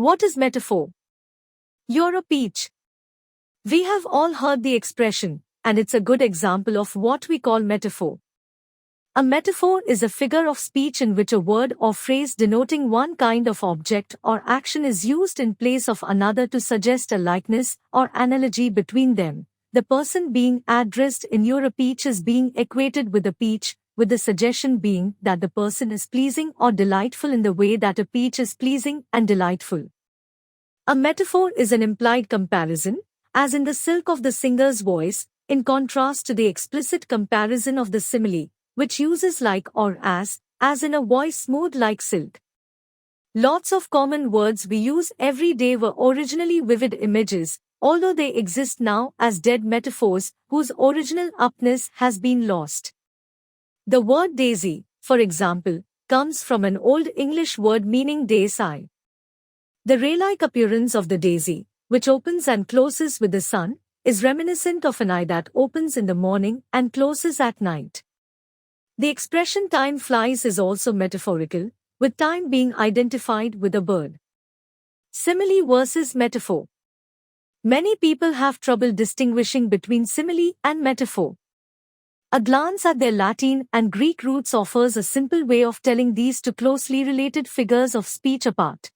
What is metaphor? You're a peach. We have all heard the expression, and it's a good example of what we call metaphor. A metaphor is a figure of speech in which a word or phrase denoting one kind of object or action is used in place of another to suggest a likeness or analogy between them. The person being addressed in "you're a peach" is being equated with a peach, with the suggestion being that the person is pleasing or delightful in the way that a peach is pleasing and delightful. A metaphor is an implied comparison, as in the silk of the singer's voice, in contrast to the explicit comparison of the simile, which uses like or as in a voice smooth like silk. Lots of common words we use every day were originally vivid images, although they exist now as dead metaphors whose original upness has been lost. The word daisy, for example, comes from an Old English word meaning day's eye. The ray-like appearance of the daisy, which opens and closes with the sun, is reminiscent of an eye that opens in the morning and closes at night. The expression time flies is also metaphorical, with time being identified with a bird. Simile versus metaphor. Many people have trouble distinguishing between simile and metaphor. A glance at their Latin and Greek roots offers a simple way of telling these two closely related figures of speech apart.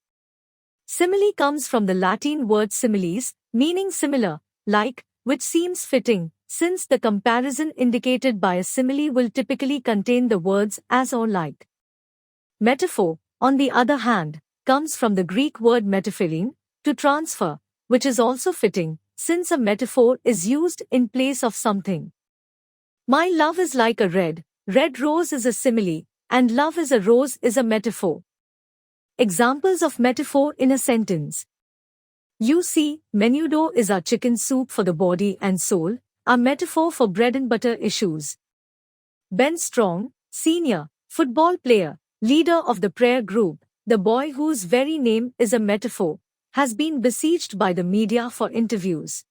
Simile comes from the Latin word similes, meaning similar, like, which seems fitting, since the comparison indicated by a simile will typically contain the words as or like. Metaphor, on the other hand, comes from the Greek word metaphylein, to transfer, which is also fitting, since a metaphor is used in place of something. My love is like a red rose is a simile, and love is a rose is a metaphor. Examples of metaphor in a sentence. You see, menudo is our chicken soup for the body and soul, a metaphor for bread and butter issues. Ben Strong, senior, football player, leader of the prayer group, the boy whose very name is a metaphor, has been besieged by the media for interviews.